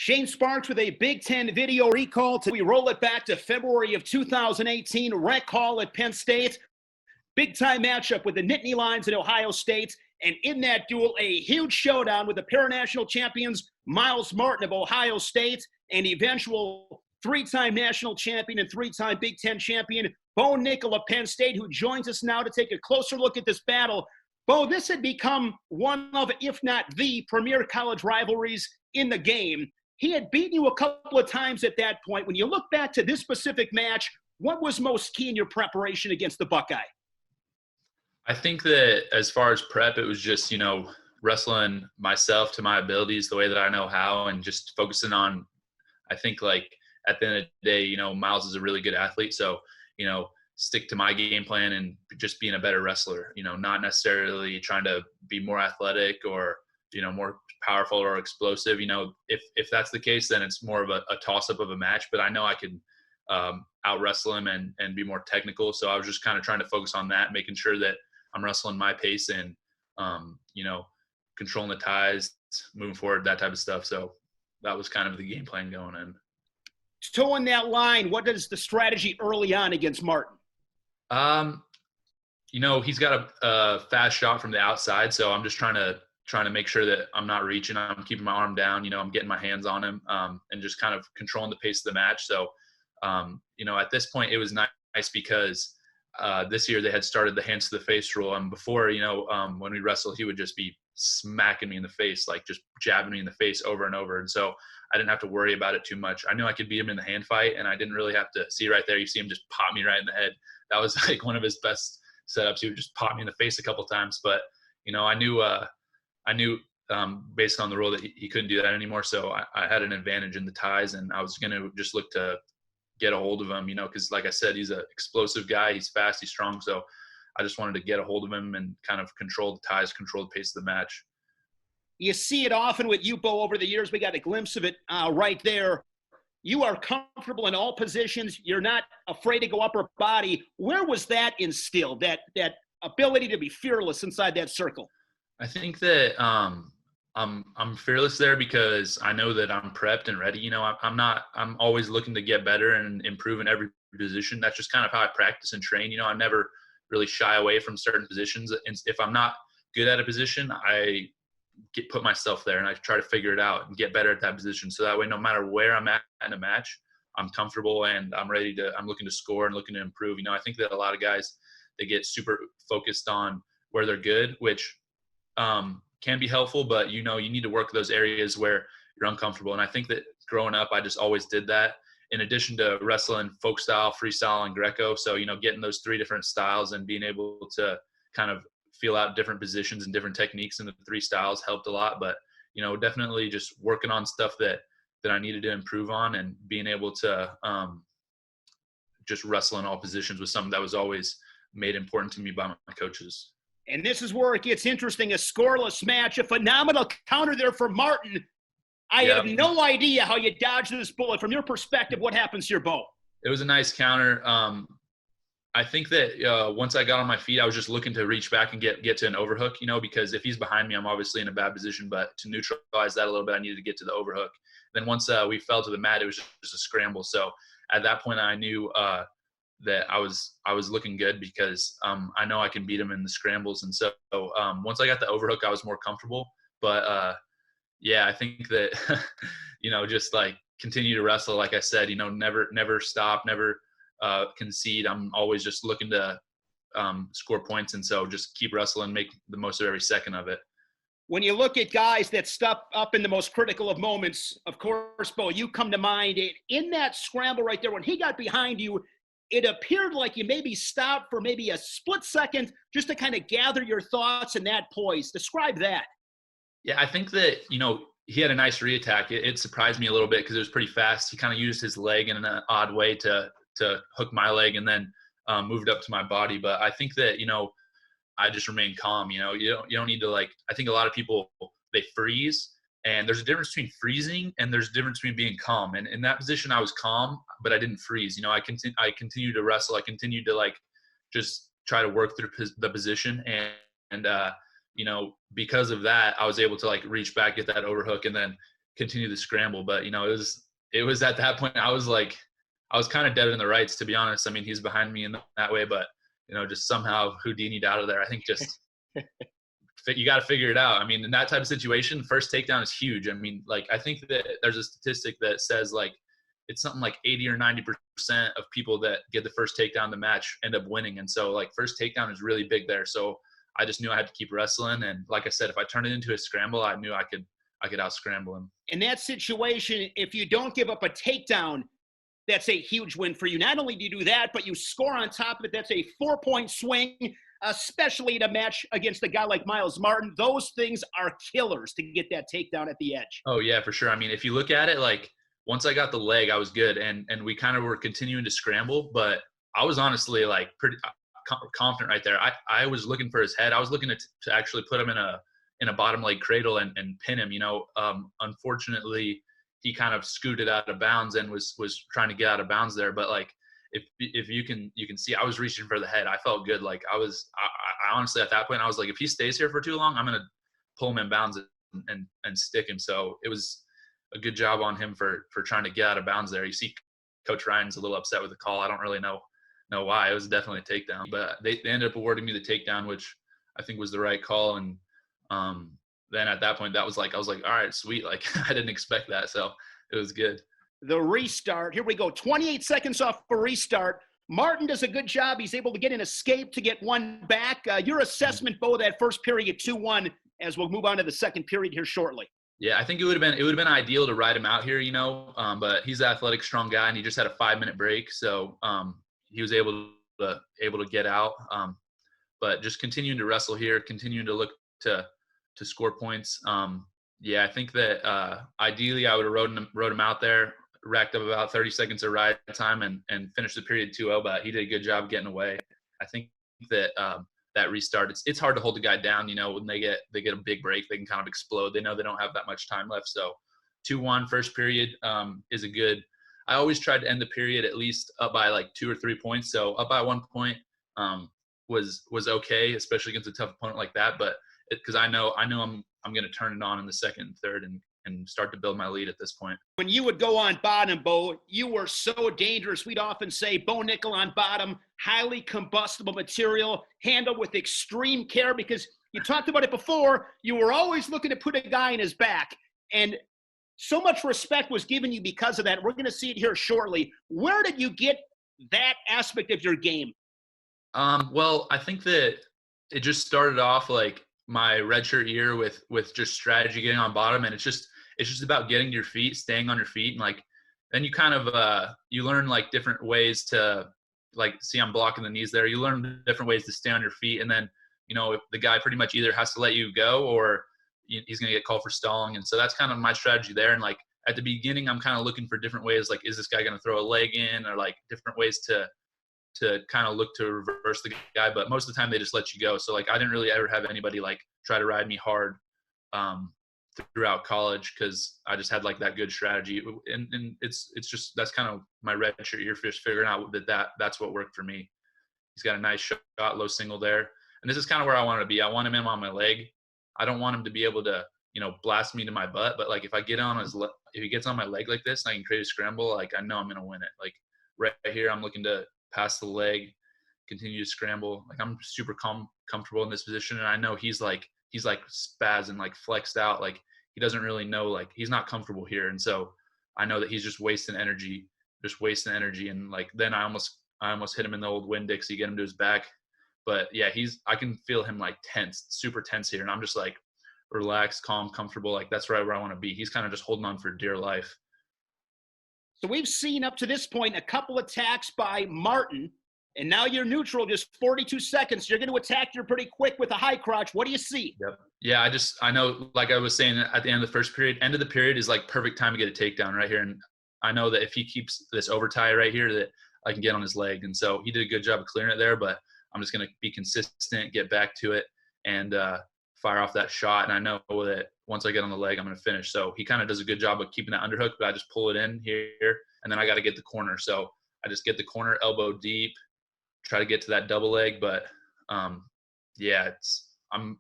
Shane Sparks with a Big Ten video recall. We roll it back to February of 2018, rec hall at Penn State. Big-time matchup with the Nittany Lions at Ohio State. And in that duel, a huge showdown with the paranational champions, Myles Martin of Ohio State, and eventual three-time national champion and three-time Big Ten champion, Nickal of Penn State, who joins us now to take a closer look at this battle. This had become one of, if not the premier college rivalries in the game. He had beaten you a couple of times at that point. When you look back to this specific match, what was most key in your preparation against the Buckeye? I think that as far as prep, it was just, wrestling myself to my abilities the way that I know how, and just focusing on, I think, like, at the end of the day, Myles is a really good athlete. So, stick to my game plan and just being a better wrestler, not necessarily trying to be more athletic or, more powerful or explosive. If that's the case, then it's more of a toss-up of a match. But I know I could out wrestle him and be more technical. So I was just kind of trying to focus on that, making sure that I'm wrestling my pace and, controlling the ties, moving forward, that type of stuff. So that was kind of the game plan going in. Toeing that line, what is the strategy early on against Martin? He's got a fast shot from the outside. So I'm just trying to make sure that I'm not reaching. I'm keeping my arm down. I'm getting my hands on him and just kind of controlling the pace of the match. So, at this point, it was nice because this year they had started the hands to the face rule. And before, when we wrestled, he would just be smacking me in the face, like just jabbing me in the face over and over. And so I didn't have to worry about it too much. I knew I could beat him in the hand fight, and I didn't really have to see right there. You see him just pop me right in the head. That was like one of his best setups. He would just pop me in the face a couple times. But, I knew based on the rule that he couldn't do that anymore. So I had an advantage in the ties, and I was going to just look to get a hold of him, because like I said, he's an explosive guy. He's fast, he's strong. So I just wanted to get a hold of him and kind of control the ties, control the pace of the match. You see it often with you, Bo, over the years. We got a glimpse of it right there. You are comfortable in all positions. You're not afraid to go upper body. Where was that instilled, that ability to be fearless inside that circle? I think that I'm fearless there because I know that I'm prepped and ready. I'm always looking to get better and improve in every position. That's just kind of how I practice and train. I never really shy away from certain positions. And if I'm not good at a position, I put myself there and I try to figure it out and get better at that position. So that way, no matter where I'm at in a match, I'm comfortable and I'm looking to score and looking to improve. I think that a lot of guys, they get super focused on where they're good, which can be helpful, but you need to work those areas where you're uncomfortable. And I think that growing up, I just always did that, in addition to wrestling folk style, freestyle, and Greco. So, getting those three different styles and being able to kind of feel out different positions and different techniques in the three styles helped a lot. But, definitely just working on stuff that I needed to improve on, and being able to just wrestle in all positions was something that was always made important to me by my coaches. And this is where it gets interesting, a scoreless match, a phenomenal counter there for Martin. I have no idea how you dodged this bullet. From your perspective, what happens here, Bo? It was a nice counter. I think that once I got on my feet, I was just looking to reach back and get to an overhook, because if he's behind me, I'm obviously in a bad position. But to neutralize that a little bit, I needed to get to the overhook. Then once we fell to the mat, it was just a scramble. So at that point, I knew that I was looking good because I know I can beat him in the scrambles. And so once I got the overhook, I was more comfortable. But I think that, just like continue to wrestle. Like I said, never stop, never concede. I'm always just looking to score points. And so just keep wrestling, make the most of every second of it. When you look at guys that step up in the most critical of moments, of course, Bo, you come to mind. In that scramble right there, when he got behind you, it appeared like you maybe stopped for maybe a split second just to kind of gather your thoughts and that poise. Describe that. Yeah, I think that, he had a nice reattack. It surprised me a little bit because it was pretty fast. He kind of used his leg in an odd way to hook my leg and then moved up to my body. But I think that, I just remained calm. You don't need to, I think a lot of people, they freeze. And there's a difference between freezing and there's a difference between being calm. And in that position, I was calm, but I didn't freeze. I continued to wrestle. I continued to just try to work through the position. And because of that, I was able to reach back, get that overhook, and then continue the scramble. But it was at that point I was kind of dead in the rights, to be honest. I mean, he's behind me in that way, but just somehow Houdini'd out of there. I think just you got to figure it out. I mean, in that type of situation, first takedown is huge. I mean, like, I think that there's a statistic that says like it's something like 80 or 90% of people that get the first takedown in the match end up winning. And so like first takedown is really big there. So I just knew I had to keep wrestling. And like I said, if I turned it into a scramble, I knew I could out scramble him. In that situation, if you don't give up a takedown, that's a huge win for you. Not only do you do that, but you score on top of it. That's a 4-point swing, especially in a match against a guy like Myles Martin. Those things are killers to get that takedown at the edge. Oh, yeah, for sure. I mean, if you look at it, like once I got the leg, I was good. And we kind of were continuing to scramble, but I was honestly like pretty confident right there. I was looking for his head. I was looking to actually put him in a bottom leg cradle and pin him. Unfortunately, he kind of scooted out of bounds and was trying to get out of bounds there. But like, if you can see, I was reaching for the head. I felt good. Like I honestly, at that point, I was like, if he stays here for too long, I'm going to pull him in bounds and stick him. So it was a good job on him for trying to get out of bounds there. You see Coach Ryan's a little upset with the call. I don't really know why. It was definitely a takedown, but they ended up awarding me the takedown, which I think was the right call. And then at that point, I was like, all right, sweet. Like I didn't expect that. So it was good. The restart. Here we go. 28 seconds off for restart. Martin does a good job. He's able to get an escape to get one back. Your assessment, Bo, that first period 2-1 as we'll move on to the second period here shortly. Yeah, I think it would have been ideal to ride him out here, but he's an athletic, strong guy, and he just had a 5-minute break. So he was able to get out. But just continuing to wrestle here, continuing to look to score points. Yeah, I think that ideally I would have rode him out there, racked up about 30 seconds of ride time and finished the period 2-0, but he did a good job getting away. I think that that restart, it's hard to hold the guy down, when they get a big break, they can kind of explode. They know they don't have that much time left. So 2-1 first period is a good. I always tried to end the period at least up by like 2 or 3 points. So up by 1 point was okay, especially against a tough opponent like that. But because I know I'm going to turn it on in the second and third and start to build my lead at this point. When you would go on bottom, Bo, you were so dangerous. We'd often say Bo Nickal on bottom, highly combustible material, handled with extreme care because you talked about it before. You were always looking to put a guy in his back. And so much respect was given you because of that. We're going to see it here shortly. Where did you get that aspect of your game? Well, I think that it just started off like my redshirt year with just strategy, getting on bottom, and it's just about getting to your feet, staying on your feet, and like then you kind of you learn like different ways to like see I'm blocking the knees there. You learn different ways to stay on your feet, and then if the guy pretty much either has to let you go or he's gonna get called for stalling, and so that's kind of my strategy there. And like at the beginning, I'm kind of looking for different ways, like is this guy gonna throw a leg in, or like different ways to kind of look to reverse the guy, but most of the time they just let you go. So like I didn't really ever have anybody like try to ride me hard throughout college because I just had like that good strategy, and it's just that's kind of my redshirt year, figuring out that's what worked for me. He's got a nice shot, low single there, and this is kind of where I want to be. I want him on my leg. I don't want him to be able to blast me to my butt, but like if I get on if he gets on my leg like this and I can create a scramble, like I know I'm gonna win it. Like right here, I'm looking to pass the leg, continue to scramble. Like I'm super comfortable in this position, and I know he's like spazzing, like flexed out, like he doesn't really know, like he's not comfortable here, and so I know that he's just wasting energy, and like then I almost hit him in the old Winn-Dixie, get him to his back, but yeah, I can feel him like tense, super tense here, and I'm just like relaxed, calm, comfortable, like that's right where I want to be. He's kind of just holding on for dear life. So we've seen up to this point a couple attacks by Martin, and now you're neutral, just 42 seconds. You're going to attack here pretty quick with a high crotch. What do you see? Yep. Yeah, I know, like I was saying at the end of the first period, end of the period is like perfect time to get a takedown right here. And I know that if he keeps this over tie right here, that I can get on his leg. And so he did a good job of clearing it there, but I'm just going to be consistent, get back to it, and fire off that shot. And I know that once I get on the leg, I'm going to finish. So he kind of does a good job of keeping that underhook, but I just pull it in here, and then I got to get the corner. So I just get the corner, elbow deep, try to get to that double leg. But yeah, I'm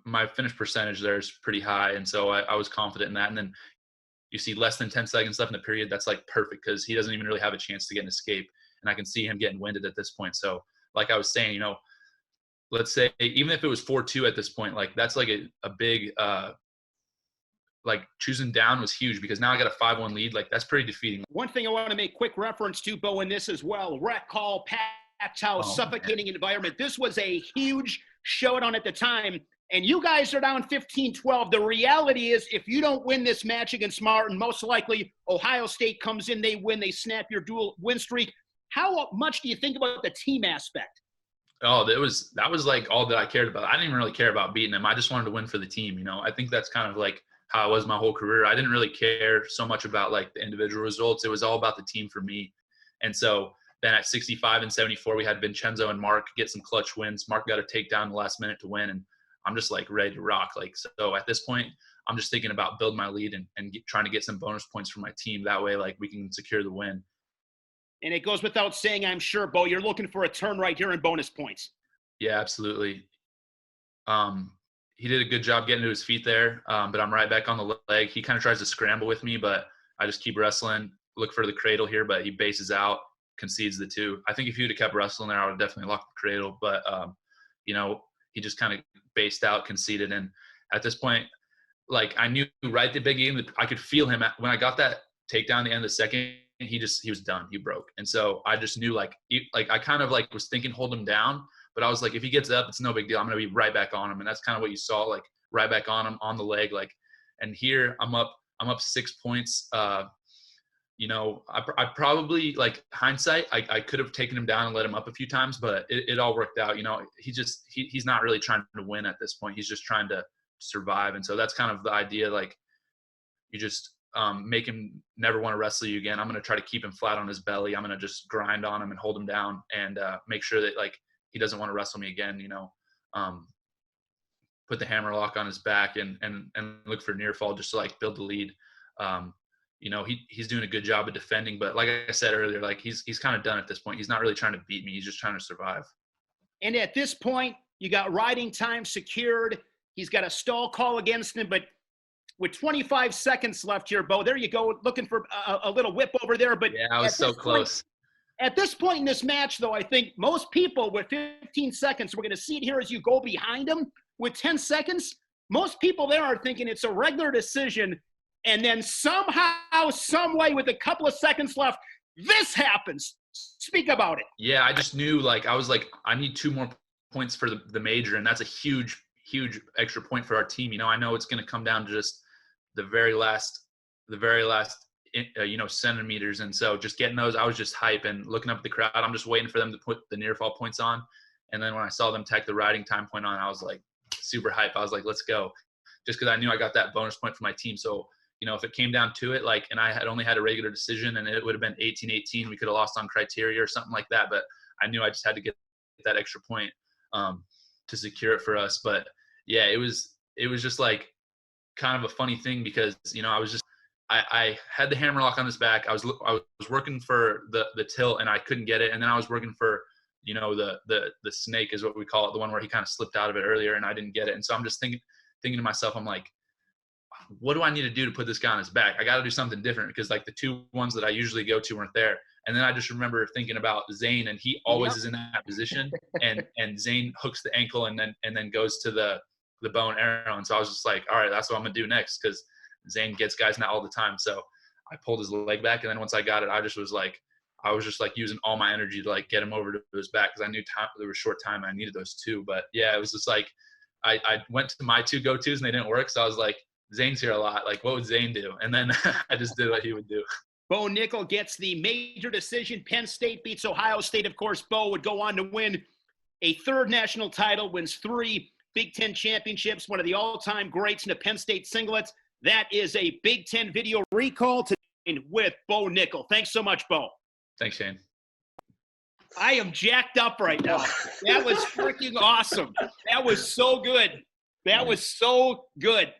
my finish percentage there is pretty high, and so I was confident in that. And then you see less than 10 seconds left in the period. That's like perfect because he doesn't even really have a chance to get an escape, and I can see him getting winded at this point. So like I was saying, let's say even if it was 4-2 at this point, like that's like a big like choosing down was huge because now I got a 5-1 lead. Like that's pretty defeating. One thing I want to make quick reference to, Bo, in this as well, rec call, packed house, suffocating environment. This was a huge showdown at the time, and you guys are down 15-12. The reality is if you don't win this match against Martin, most likely Ohio State comes in, they win, they snap your dual win streak. How much do you think about the team aspect? Oh, that was like all that I cared about. I didn't even really care about beating him. I just wanted to win for the team. I think that's kind of like how it was my whole career. I didn't really care so much about like the individual results. It was all about the team for me. And so then at 65 and 74, we had Vincenzo and Mark get some clutch wins. Mark got a takedown in the last minute to win, and I'm just like ready to rock. Like, so at this point, I'm just thinking about building my lead and trying to get some bonus points for my team. That way, like we can secure the win. And it goes without saying, I'm sure, Bo, you're looking for a turn right here in bonus points. Yeah, absolutely. He did a good job getting to his feet there, but I'm right back on the leg. He kind of tries to scramble with me, but I just keep wrestling, look for the cradle here, but he bases out, concedes the 2. I think if he would have kept wrestling there, I would have definitely locked the cradle, but, he just kind of based out, conceded. And at this point, like I knew right at the beginning that I could feel him. When I got that takedown at the end of the second, he was done. He broke. And so I just knew like I kind of like was thinking hold him down, but I was like, if he gets up, it's no big deal. I'm going to be right back on him. And that's kind of what you saw, like right back on him on the leg. Like, and here I'm up 6 points. I probably, like hindsight, I could have taken him down and let him up a few times, but it all worked out. He's not really trying to win at this point. He's just trying to survive. And so that's kind of the idea. Like you just make him never want to wrestle you again. I'm going to try to keep him flat on his belly. I'm going to just grind on him and hold him down and make sure that like he doesn't want to wrestle me again, put the hammer lock on his back and look for near fall just to like build the lead. He's doing a good job of defending, but like I said earlier, like he's kind of done at this point. He's not really trying to beat me. He's just trying to survive. And at this point, you got riding time secured. He's got a stall call against him, but with 25 seconds left here, Bo, there you go, looking for a little whip over there. But yeah, I was so close. At this point in this match, though, I think most people with 15 seconds, we're going to see it here as you go behind him. With 10 seconds, most people there are thinking it's a regular decision. And then somehow, some way, with a couple of seconds left, this happens. Speak about it. Yeah, I just knew, like, I was like, I need 2 more points for the major, and that's a huge extra point for our team. I know it's going to come down to just the very last centimeters. And so just getting those, I was just hype and looking up at the crowd. I'm just waiting for them to put the near fall points on. And then when I saw them tack the riding time point on, I was like super hype. I was like, let's go. Just because I knew I got that bonus point for my team. So, if it came down to it, like, and I had only had a regular decision and it would have been 18-18, we could have lost on criteria or something like that. But I knew I just had to get that extra point to secure it for us. But yeah, it was just like kind of a funny thing because, I had the hammer lock on his back. I was working for the tilt and I couldn't get it. And then I was working for, the snake is what we call it, the one where he kind of slipped out of it earlier and I didn't get it. And so I'm just thinking to myself, I'm like, what do I need to do to put this guy on his back? I got to do something different because like the 2 ones that I usually go to weren't there. And then I just remember thinking about Zane, and he always is in that position. And Zane hooks the ankle and then goes to the bow and arrow. And so I was just like, all right, that's what I'm gonna do next because Zane gets guys now all the time. So I pulled his leg back, and then once I got it, I was just like using all my energy to like get him over to his back because I knew there was short time and I needed those 2. But yeah, it was just like I went to my 2 go-tos and they didn't work. So I was like, Zane's here a lot. Like, what would Zane do? And then I just did what he would do. Bo Nickal gets the major decision. Penn State beats Ohio State. Of course, Bo would go on to win a 3rd national title, wins 3 Big Ten championships, one of the all-time greats in the Penn State singlets. That is a Big Ten video recall today with Bo Nickal. Thanks so much, Bo. Thanks, Shane. I am jacked up right now. That was freaking awesome. That was so good. That was so good.